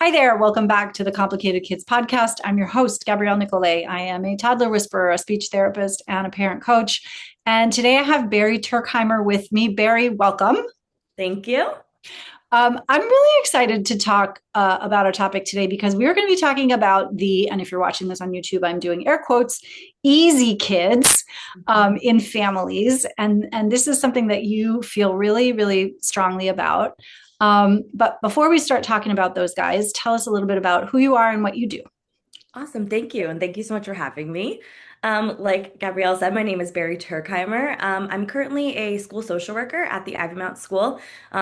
Hi there. Welcome back to the Complicated Kids podcast. I'm your host, Gabriele Nicolet. I am a toddler whisperer, a speech therapist, and a parent coach. And today I have Bari Turkheimer with me. Bari, welcome. Thank you. I'm really excited to talk about our topic today because we are going to be talking about and if you're watching this on YouTube, I'm doing air quotes, easy kids in families. And this is something that you feel really, really strongly about. But before we start talking about those guys, tell us a little bit about who you are and what you do. Awesome. Thank you. And thank you so much for having me. Like Gabrielle said, my name is Barry Turkheimer. I'm currently a school social worker at the Ivy Mount School,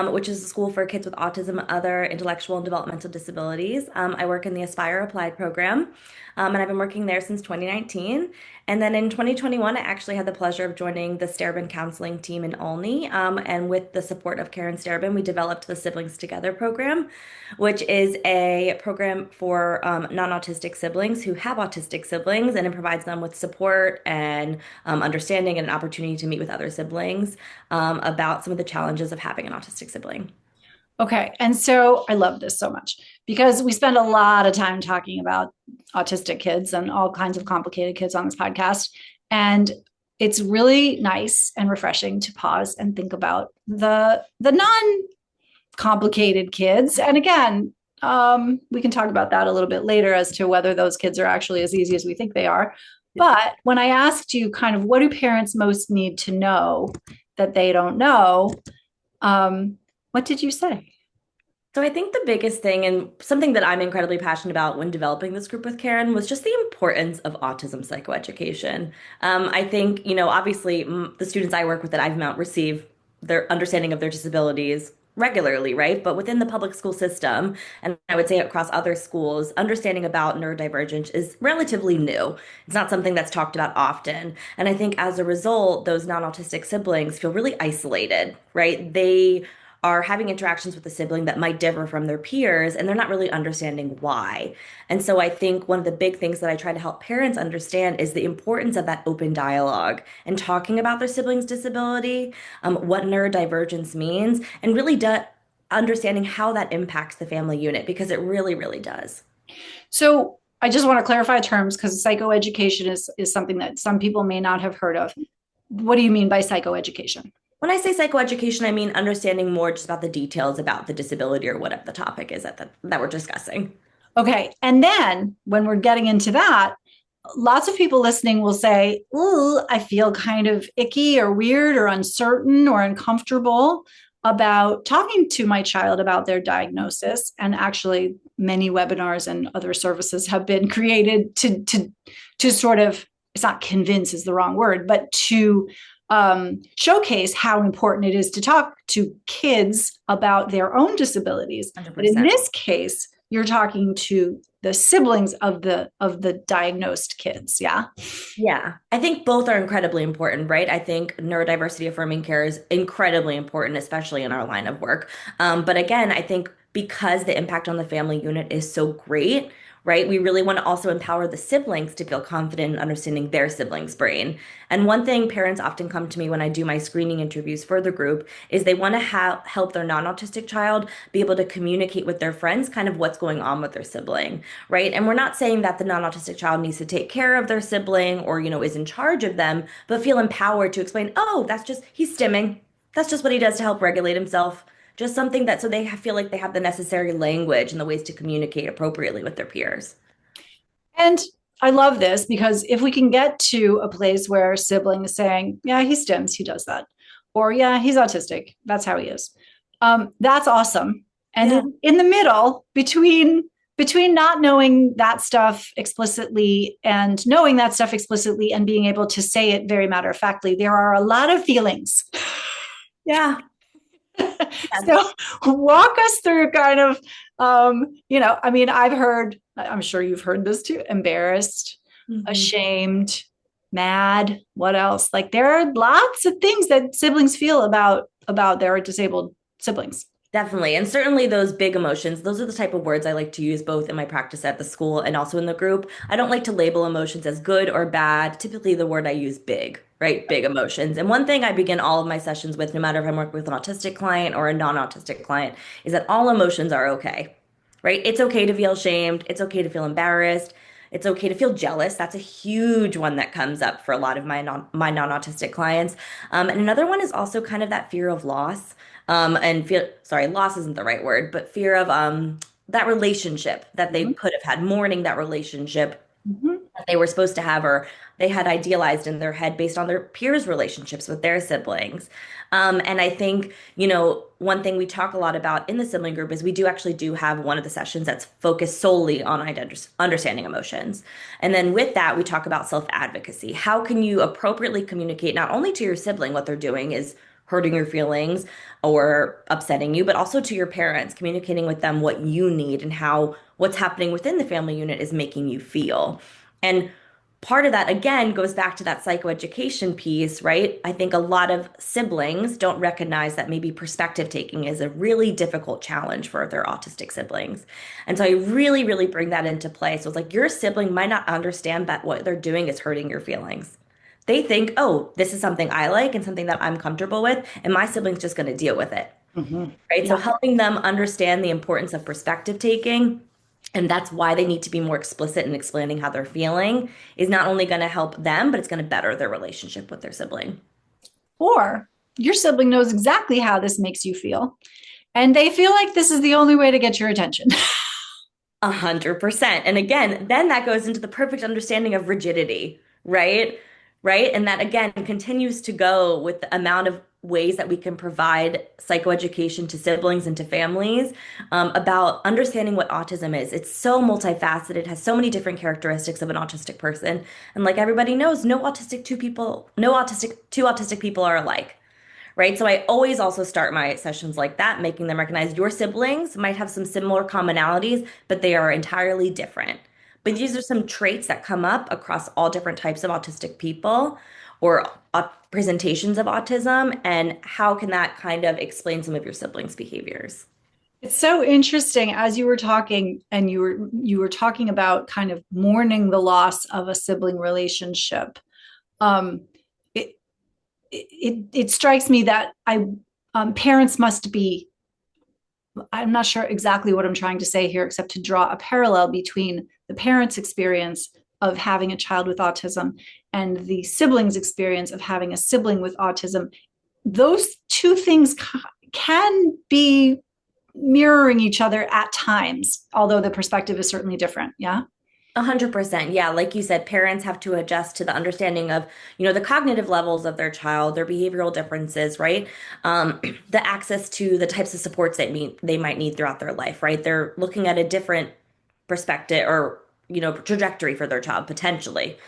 which is a school for kids with autism and other intellectual and developmental disabilities. I work in the Aspire Applied program, and I've been working there since 2019. And then in 2021, I actually had the pleasure of joining the Starobin counseling team in Olney. And with the support of Karen Starobin, we developed the Siblings Together program, which is a program for non-autistic siblings who have autistic siblings, and it provides them with support and understanding and an opportunity to meet with other siblings about some of the challenges of having an autistic sibling. Okay. And so I love this so much because we spend a lot of time talking about autistic kids and all kinds of complicated kids on this podcast. And it's really nice and refreshing to pause and think about the non-complicated kids. And again, we can talk about that a little bit later as to whether those kids are actually as easy as we think they are. But when I asked you kind of what do parents most need to know that they don't know, what did you say? So I think the biggest thing and something that I'm incredibly passionate about when developing this group with Karen was just the importance of autism psychoeducation. I think, obviously the students I work with at Ivy Mount receive their understanding of their disabilities regularly, right? But within the public school system, and I would say across other schools, understanding about neurodivergence is relatively new. It's not something that's talked about often. And I think as a result, those non-autistic siblings feel really isolated, right? They are having interactions with a sibling that might differ from their peers, and they're not really understanding why. And so I think one of the big things that I try to help parents understand is the importance of that open dialogue and talking about their sibling's disability, what neurodivergence means, and really understanding how that impacts the family unit because it really, really does. So I just want to clarify terms because psychoeducation is something that some people may not have heard of. What do you mean by psychoeducation? When I say psychoeducation, I mean understanding more just about the details about the disability or whatever the topic is that we're discussing. Okay. And then when we're getting into that, lots of people listening will say, "Ooh, I feel kind of icky or weird or uncertain or uncomfortable about talking to my child about their diagnosis." And actually, many webinars and other services have been created to sort of, it's not convince is the wrong word, but to showcase how important it is to talk to kids about their own disabilities. But in 100%. this case, you're talking to the siblings of the diagnosed kids. Yeah. Yeah, I think both are incredibly important, right? I think neurodiversity affirming care is incredibly important, especially in our line of work. But again, I think because the impact on the family unit is so great, right? We really want to also empower the siblings to feel confident in understanding their sibling's brain. And one thing parents often come to me when I do my screening interviews for the group is they want to help their non-autistic child be able to communicate with their friends kind of what's going on with their sibling, right? And we're not saying that the non-autistic child needs to take care of their sibling or, is in charge of them, but feel empowered to explain, oh, that's just, he's stimming. That's just what he does to help regulate himself. Just something that so they feel like they have the necessary language and the ways to communicate appropriately with their peers. And I love this because if we can get to a place where sibling is saying, yeah, he stims, he does that, or yeah, he's autistic, that's how he is. That's awesome. And Yeah. in the middle, between not knowing that stuff explicitly and knowing that stuff explicitly and being able to say it very matter of factly, there are a lot of feelings. Yeah. Yeah. So walk us through kind of, I mean, I'm sure you've heard this too, embarrassed, Mhm. ashamed, mad, what else? Like there are lots of things that siblings feel about their disabled siblings. Definitely. And certainly those big emotions, those are the type of words I like to use both in my practice at the school and also in the group. I don't like to label emotions as good or bad. Typically, the word I use big, right? Big emotions. And one thing I begin all of my sessions with, no matter if I'm working with an autistic client or a non-autistic client, is that all emotions are okay. right? It's okay to feel ashamed. It's okay to feel embarrassed. It's okay to feel jealous. That's a huge one that comes up for a lot of my non-autistic clients. And another one is also kind of that fear of loss. And fear, sorry, loss isn't the right word, but fear of that relationship that they Mhm. could have had, mourning that relationship Mhm. that they were supposed to have or they had idealized in their head based on their peers' relationships with their siblings. And I think, one thing we talk a lot about in the sibling group is we do actually do have one of the sessions that's focused solely on understanding emotions. And then with that, we talk about self-advocacy. How can you appropriately communicate not only to your sibling what they're doing is hurting your feelings or upsetting you, but also to your parents, communicating with them what you need and how what's happening within the family unit is making you feel. And part of that, again, goes back to that psychoeducation piece, right? I think a lot of siblings don't recognize that maybe perspective taking is a really difficult challenge for their autistic siblings. And so I really, really bring that into play. So it's like your sibling might not understand that what they're doing is hurting your feelings. They think, oh, this is something I like and something that I'm comfortable with, and my sibling's just going to deal with it. Mhm. Right. So Yeah. helping them understand the importance of perspective taking, and that's why they need to be more explicit in explaining how they're feeling, is not only going to help them, but it's going to better their relationship with their sibling. Or your sibling knows exactly how this makes you feel, and they feel like this is the only way to get your attention. 100%. And again, then that goes into the perfect understanding of rigidity, right? Right. And that again continues to go with the amount of ways that we can provide psychoeducation to siblings and to families about understanding what autism is. It's so multifaceted, has so many different characteristics of an autistic person. And like everybody knows, no autistic, two autistic people are alike. Right. So I always also start my sessions like that, making them recognize your siblings might have some similar commonalities, but they are entirely different. But these are some traits that come up across all different types of autistic people or presentations of autism. And how can that kind of explain some of your siblings' behaviors? It's so interesting as you were talking, and you were talking about kind of mourning the loss of a sibling relationship. Um, it it strikes me that I parents must be. I'm not sure exactly what I'm trying to say here, except to draw a parallel between the parents' experience of having a child with autism and the siblings' experience of having a sibling with autism. Those two things can be mirroring each other at times, although the perspective is certainly different. Yeah. 100%. Yeah, like you said, parents have to adjust to the understanding of, the cognitive levels of their child, their behavioral differences, right? The access to the types of supports that they might need throughout their life, right? They're looking at a different perspective or, trajectory for their child potentially.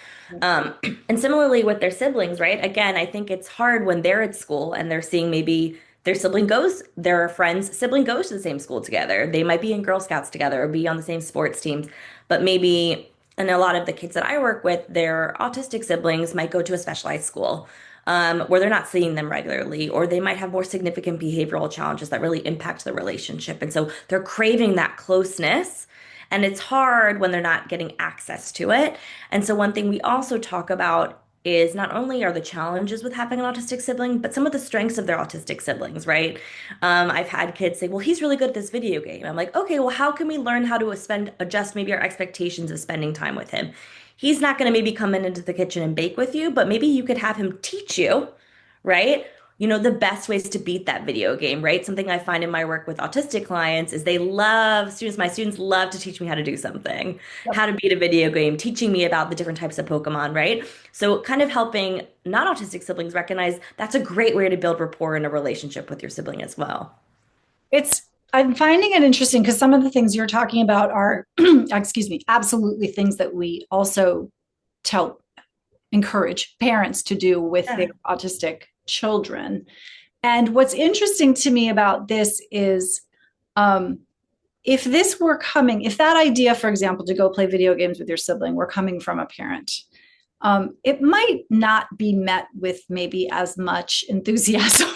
Um, and similarly with their siblings, right? Again, I think it's hard when they're at school and they're seeing maybe their friend's sibling goes to the same school together. They might be in Girl Scouts together or be on the same sports teams, but maybe, and a lot of the kids that I work with, their autistic siblings might go to a specialized school. Where they're not seeing them regularly, or they might have more significant behavioral challenges that really impact the relationship. And so they're craving that closeness. And it's hard when they're not getting access to it. And so, one thing we also talk about is not only are the challenges with having an autistic sibling, but some of the strengths of their autistic siblings, right? I've had kids say, well, he's really good at this video game. I'm like, okay, well, how can we learn how to adjust maybe our expectations of spending time with him? He's not going to maybe come into the kitchen and bake with you, but maybe you could have him teach you, right? The best ways to beat that video game, right? Something I find in my work with autistic clients is my students love to teach me how to do something, how to beat a video game, teaching me about the different types of Pokemon, right? So kind of helping non-autistic siblings recognize that's a great way to build rapport in a relationship with your sibling as well. It's I'm finding it interesting because some of the things you're talking about are, excuse me, absolutely things that we also tell encourage parents to do with their Yeah. autistic children. And what's interesting to me about this is, um, if that idea, for example, to go play video games with your sibling were coming from a parent, it might not be met with maybe as much enthusiasm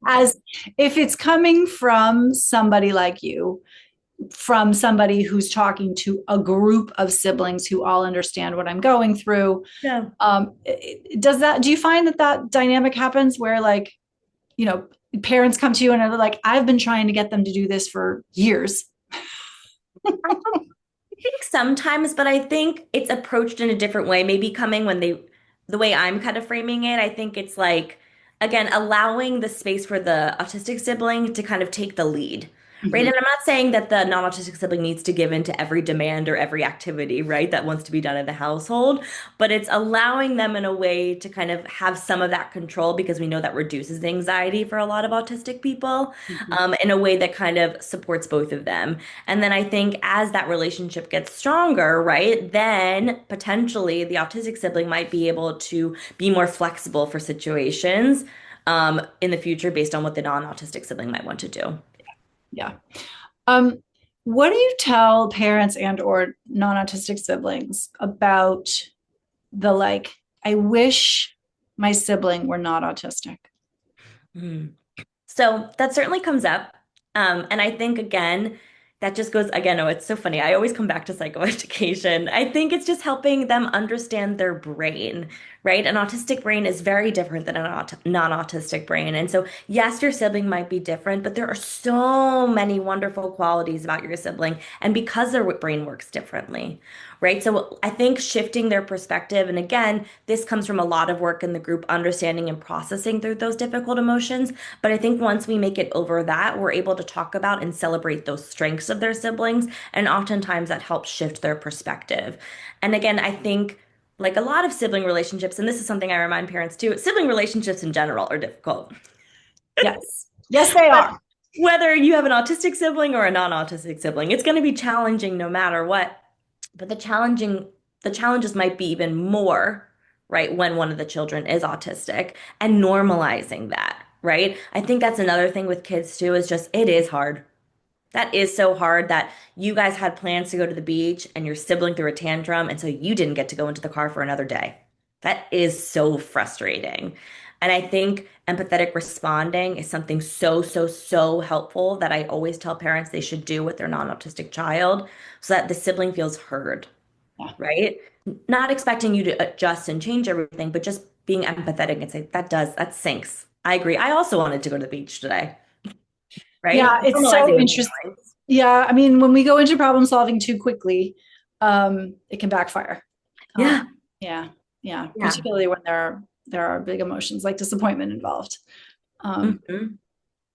as if it's coming from somebody like you, from somebody who's talking to a group of siblings who all understand what I'm going through. Yeah. Do you find that dynamic happens where, like, you know, parents come to you and are like, I've been trying to get them to do this for years? I think sometimes, but I think it's approached in a different way. Maybe coming when the way I'm kind of framing it, I think it's like, again, allowing the space for the autistic sibling to kind of take the lead, right? Mhm. And I'm not saying that the non-autistic sibling needs to give in to every demand or every activity, right, that wants to be done in the household, but it's allowing them in a way to kind of have some of that control because we know that reduces the anxiety for a lot of autistic people, Mhm. in a way that kind of supports both of them. And then I think as that relationship gets stronger, right, then potentially the autistic sibling might be able to be more flexible for situations in the future based on what the non-autistic sibling might want to do. Yeah. Um, what do you tell parents and or non-autistic siblings about the like, I wish my sibling were not autistic? Hmm. So that certainly comes up. And I think, again, that just goes, again, oh, it's so funny. I always come back to psychoeducation. I think it's just helping them understand their brain, right? An autistic brain is very different than an non-autistic brain. And so, yes, your sibling might be different, but there are so many wonderful qualities about your sibling. And because their brain works differently, right? So I think shifting their perspective, and again, this comes from a lot of work in the group, understanding and processing through those difficult emotions. But I think once we make it over that, we're able to talk about and celebrate those strengths of their siblings. And oftentimes that helps shift their perspective. And again, I think like a lot of sibling relationships, and this is something I remind parents too, sibling relationships in general are difficult. Yes. Yes, they But are. whether you have an autistic sibling or a non-autistic sibling, it's going to be challenging no matter what. But the challenges might be even more, right, when one of the children is autistic and normalizing that, right? I think that's another thing with kids too, is just it is hard. That is so hard that you guys had plans to go to the beach and your sibling threw a tantrum, and so you didn't get to go into the car for another day. That is so frustrating. And I think empathetic responding is something so, so, so helpful that I always tell parents they should do with their non-autistic child so that the sibling feels heard, Yeah. right? Not expecting you to adjust and change everything, but just being empathetic and say, that sinks. I agree. I also wanted to go to the beach today, right? Yeah, it's Normalizing so those interesting. feelings. Yeah, I mean, when we go into problem solving too quickly, it can backfire. Um, Yeah. yeah, yeah, Yeah. particularly when there are big emotions like disappointment involved. Um, Hmm.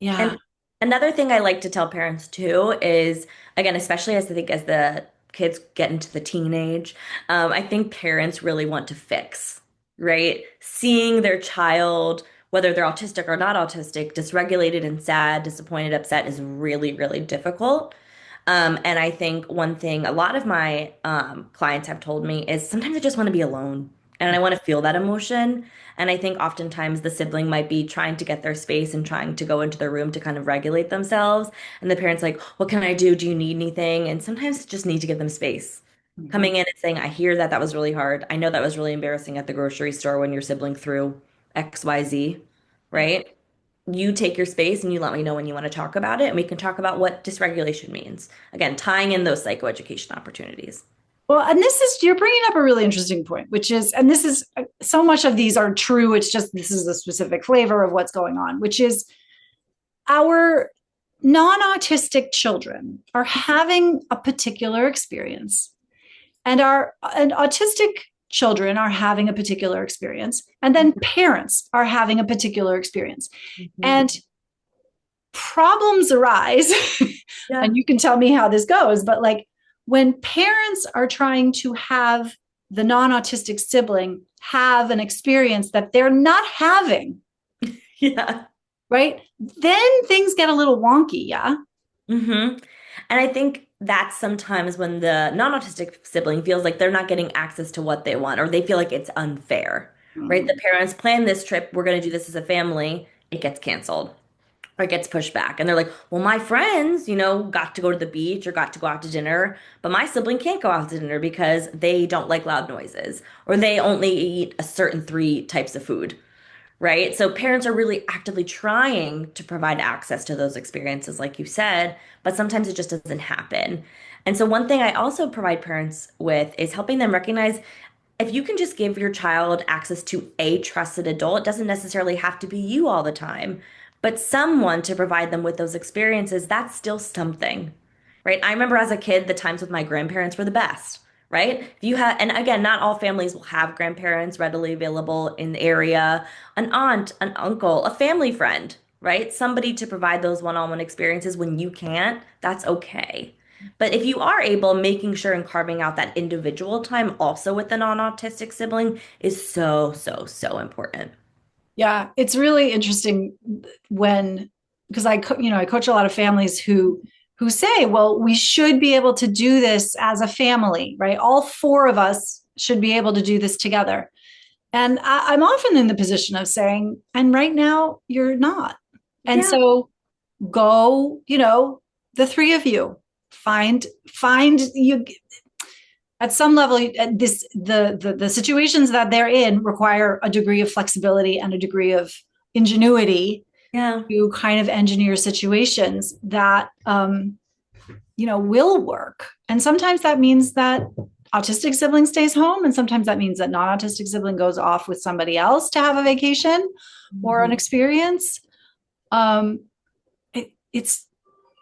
yeah, And another thing I like to tell parents too is, again, especially as I think as the kids get into the teenage, I think parents really want to fix, right? Seeing their child, whether they're autistic or not autistic, dysregulated and sad, disappointed, upset is really, really difficult. And I think one thing a lot of my clients have told me is sometimes I just want to be alone and I want to feel that emotion. And I think oftentimes the sibling might be trying to get their space and trying to go into their room to kind of regulate themselves. And the parent's like, what can I do? Do you need anything? And sometimes just need to give them space. mhm. Coming in and saying, I hear that that was really hard. I know that was really embarrassing at the grocery store when your sibling threw XYZ, Yeah. right? You take your space and you let me know when you want to talk about it, and we can talk about what dysregulation means. Again, tying in those psychoeducation opportunities. Well, and this is you're bringing up a really interesting point, which is, and this is so much of these are true. It's just this is a specific flavor of what's going on, which is our non-autistic children are having a particular experience and our and autistic children are having a particular experience and then parents are having a particular experience Mhm. and problems arise Yeah. and you can tell me how this goes but like when parents are trying to have the non-autistic sibling have an experience that they're not having, Yeah. right, then things get a little wonky. Yeah. Hmm. And I think that's sometimes when the non-autistic sibling feels like they're not getting access to what they want, or they feel like it's unfair, right? The Mhm. parents plan this trip, we're going to do this as a family, it gets canceled. Or it gets pushed back. And they're like, well, my friends, got to go to the beach or got to go out to dinner, but my sibling can't go out to dinner because they don't like loud noises or they only eat a certain three types of food, right? So parents are really actively trying to provide access to those experiences, like you said, but sometimes it just doesn't happen. And so one thing I also provide parents with is helping them recognize if you can just give your child access to a trusted adult, it doesn't necessarily have to be you all the time, but someone to provide them with those experiences, that's still something, right? I remember as a kid, the times with my grandparents were the best, right? If you have, and again, not all families will have grandparents readily available in the area, an aunt, an uncle, a family friend, right? Somebody to provide those one-on-one experiences when you can't, that's okay. But if you are able, making sure and carving out that individual time also with the non-autistic sibling is so, so, so important. Yeah, it's really interesting when because I coach a lot of families who say, well, we should be able to do this as a family, right? All four of us should be able to do this together. And I'm often in the position of saying, and right now you're not. And Yeah. so go, the three of you find you at some level. The situations that they're in require a degree of flexibility and a degree of ingenuity Yeah. to kind of engineer situations that will work. And sometimes that means that autistic sibling stays home, and sometimes that means that non-autistic sibling goes off with somebody else to have a vacation or an Mhm. experience. um, it's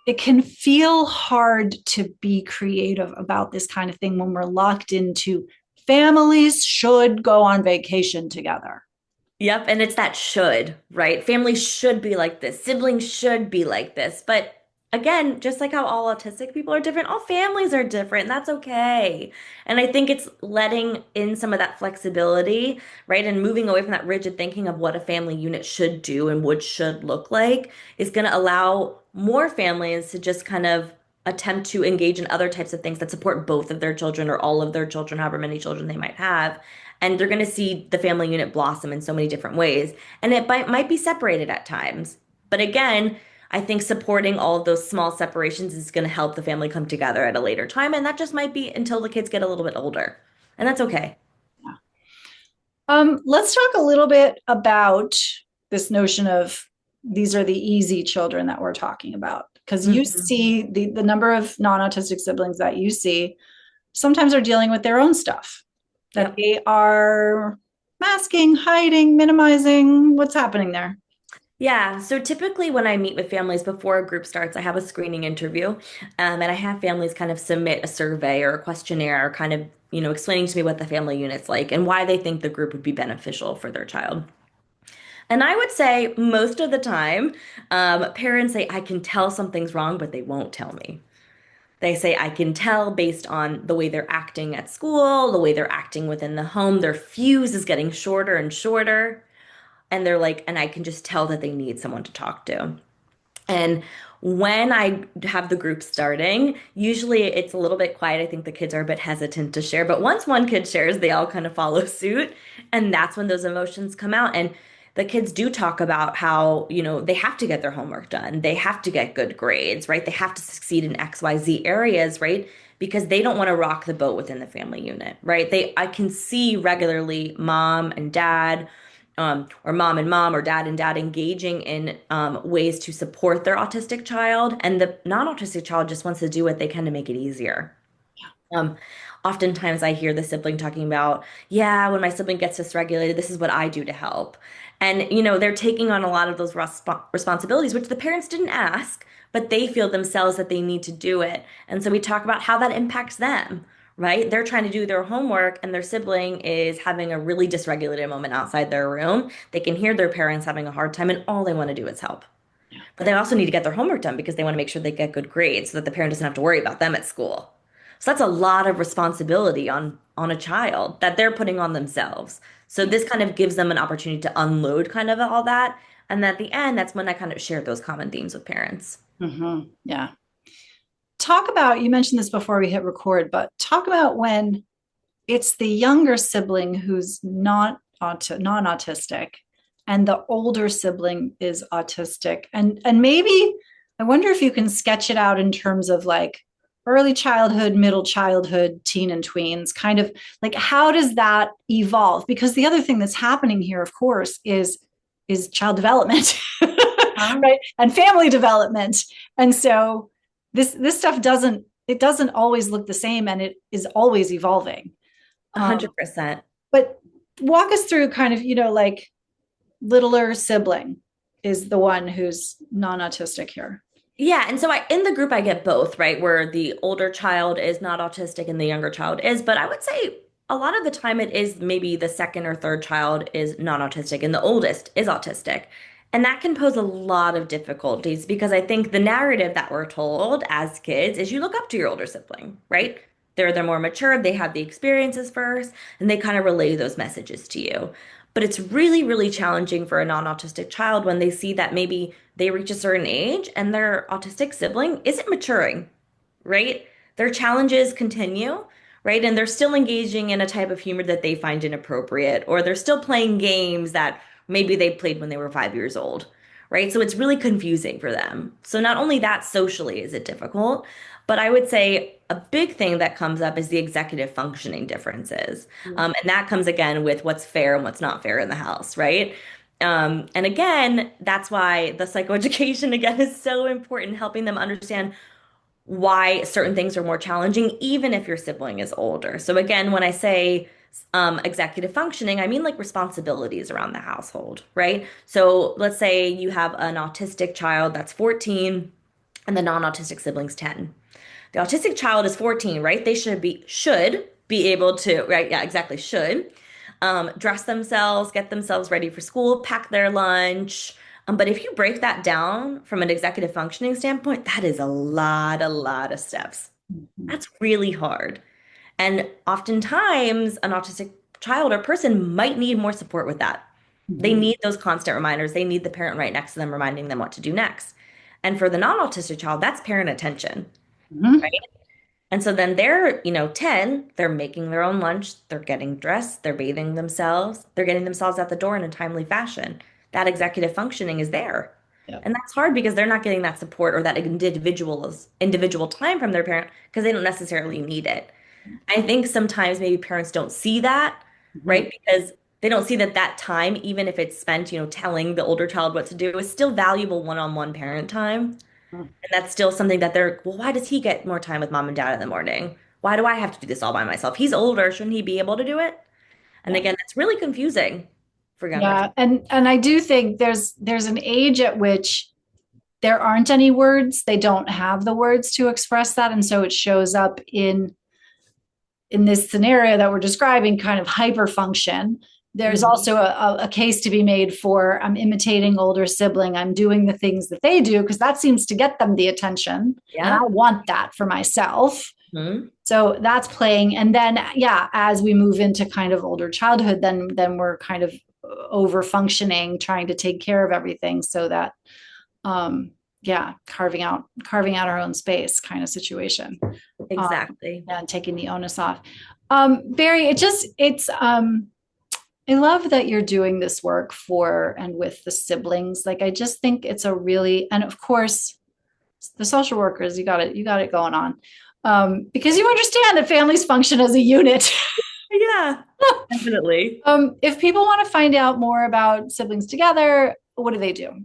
it can feel hard to be creative about this kind of thing when we're locked into families should go on vacation together. Yep, and it's that should, right? Families should be like this. Siblings should be like this. But again, just like how all autistic people are different, all families are different, and that's okay. And I think it's letting in some of that flexibility, right? And moving away from that rigid thinking of what a family unit should do and what should look like is going to allow more families to just kind of attempt to engage in other types of things that support both of their children or all of their children, however many children they might have, and they're going to see the family unit blossom in so many different ways. And it might be separated at times. But again, I think supporting all of those small separations is going to help the family come together at a later time. And that just might be until the kids get a little bit older. And that's okay. Let's talk a little bit about this notion of these are the easy children that we're talking about, because you Mhm. see the number of non-autistic siblings that you see sometimes are dealing with their own stuff that Yep. they are masking, hiding, minimizing. What's happening there? Yeah, so typically when I meet with families before a group starts, I have a screening interview, and I have families kind of submit a survey or a questionnaire, kind of, explaining to me what the family unit's like and why they think the group would be beneficial for their child. And I would say most of the time, parents say, I can tell something's wrong, but they won't tell me. They say, I can tell based on the way they're acting at school, the way they're acting within the home. Their fuse is getting shorter and shorter. And they're like, and I can just tell that they need someone to talk to. And when I have the group starting, usually it's a little bit quiet. I think the kids are a bit hesitant to share. But once one kid shares, they all kind of follow suit. And that's when those emotions come out. And the kids do talk about how, they have to get their homework done. They have to get good grades, right? They have to succeed in XYZ areas, right? Because they don't want to rock the boat within the family unit, right? I can see regularly mom and dad, or mom and mom or dad and dad engaging in ways to support their autistic child. And the non-autistic child just wants to do what they can to make it easier. Um, Oftentimes I hear the sibling talking about, yeah, when my sibling gets dysregulated, this is what I do to help. And, they're taking on a lot of those responsibilities, which the parents didn't ask, but they feel themselves that they need to do it. And so we talk about how that impacts them, right? They're trying to do their homework and their sibling is having a really dysregulated moment outside their room. They can hear their parents having a hard time and all they want to do is help. But they also need to get their homework done because they want to make sure they get good grades so that the parent doesn't have to worry about them at school. So that's a lot of responsibility on a child that they're putting on themselves. So this kind of gives them an opportunity to unload kind of all that. And at the end, that's when I kind of share those common themes with parents. Yeah. Talk about, you mentioned this before we hit record, but talk about when it's the younger sibling who's not non-autistic and the older sibling is autistic. And maybe I wonder if you can sketch it out in terms of like early childhood, middle childhood, teen and tweens, kind of like how does that evolve? Because the other thing that's happening here, of course, is child development, Huh? right? And family development. And so this stuff doesn't always look the same, and it is always evolving. A Um, 100%. but walk us through kind of, like littler sibling is the one who's non-autistic here. Yeah, and so in the group I get both, right? Where the older child is not autistic and the younger child is, but I would say a lot of the time it is maybe the second or third child is non-autistic and the oldest is autistic. And that can pose a lot of difficulties because I think the narrative that we're told as kids is you look up to your older sibling, right? They're more mature, they have the experiences first, and they kind of relay those messages to you. But it's really, really challenging for a non-autistic child when they see that maybe they reach a certain age and their autistic sibling isn't maturing, right? Their challenges continue, right? And they're still engaging in a type of humor that they find inappropriate, or they're still playing games that maybe they played when they were 5 years old, right? So it's really confusing for them. So not only that, socially is it difficult, but I would say a big thing that comes up is the executive functioning differences. And that comes again with what's fair and what's not fair in the house, right? And again, that's why the psychoeducation again is so important, helping them understand why certain things are more challenging, even if your sibling is older. So again, when I say executive functioning, I mean like responsibilities around the household, right? So let's say you have an autistic child that's 14 and the non-autistic sibling's 10. The autistic child is 14, right? They should be able to, right? Yeah, exactly, should dress themselves, get themselves ready for school, pack their lunch. But if you break that down from an executive functioning standpoint, that is a lot of steps. Mhm. That's really hard. And oftentimes, an autistic child or person might need more support with that. They Mhm. need those constant reminders. They need the parent right next to them reminding them what to do next. And for the non-autistic child, that's parent attention. Mhm. And so then they're, 10, they're making their own lunch, they're getting dressed, they're bathing themselves, they're getting themselves out the door in a timely fashion. That executive functioning is there. Yep. And that's hard because they're not getting that support or that individual time from their parent because they don't necessarily need it. I think sometimes maybe parents don't see that, Mhm. right? Because they don't see that that time, even if it's spent, telling the older child what to do, is still valuable one-on-one parent time. And that's still something that they're, well, why does he get more time with mom and dad in the morning? Why do I have to do this all by myself? He's older. Shouldn't he be able to do it? And Yeah. again, that's really confusing for younger Yeah, children. and I do think there's an age at which there aren't any words. They don't have the words to express that, and so it shows up in this scenario that we're describing, kind of hyperfunction. There's Hmm. also a case to be made for I'm imitating older sibling. I'm doing the things that they do because that seems to get them the attention, and I Yeah. want that for myself. Hmm. So that's playing, and then yeah, as we move into kind of older childhood, then we're kind of over functioning, trying to take care of everything, so that um, yeah, carving out our own space kind of situation, Exactly. and taking the onus off. Barry, I love that you're doing this work for and with the siblings. Like, I just think it's a really, and of course, the social workers, you got it going on, because you understand that families function as a unit. Yeah, definitely. If people want to find out more about siblings together, what do they do?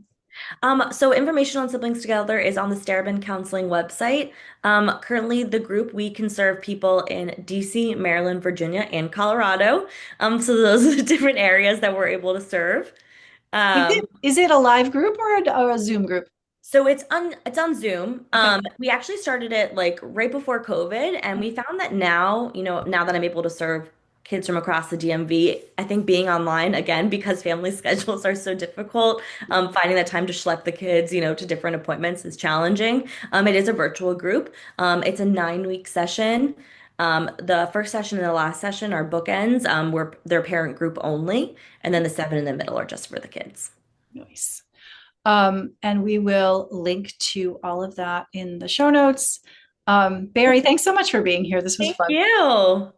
So information on Siblings Together is on the Starabin Counseling website. Currently, the group, we can serve people in DC, Maryland, Virginia, and Colorado. So those are the different areas that we're able to serve. Is it Um, is it a live group or a Zoom group? So it's on Zoom. Okay. We actually started it like right before COVID, and we found that now, now that I'm able to serve kids from across the DMV, I think being online again because family schedules are so difficult, finding that time to schlep the kids, to different appointments is challenging. It is a virtual group. It's a 9-week session. The first session and the last session are bookends. Where they're parent group only, and then the 7 in the middle are just for the kids. Nice. And we will link to all of that in the show notes. Barry, thanks so much for being here. This was Thank fun. you.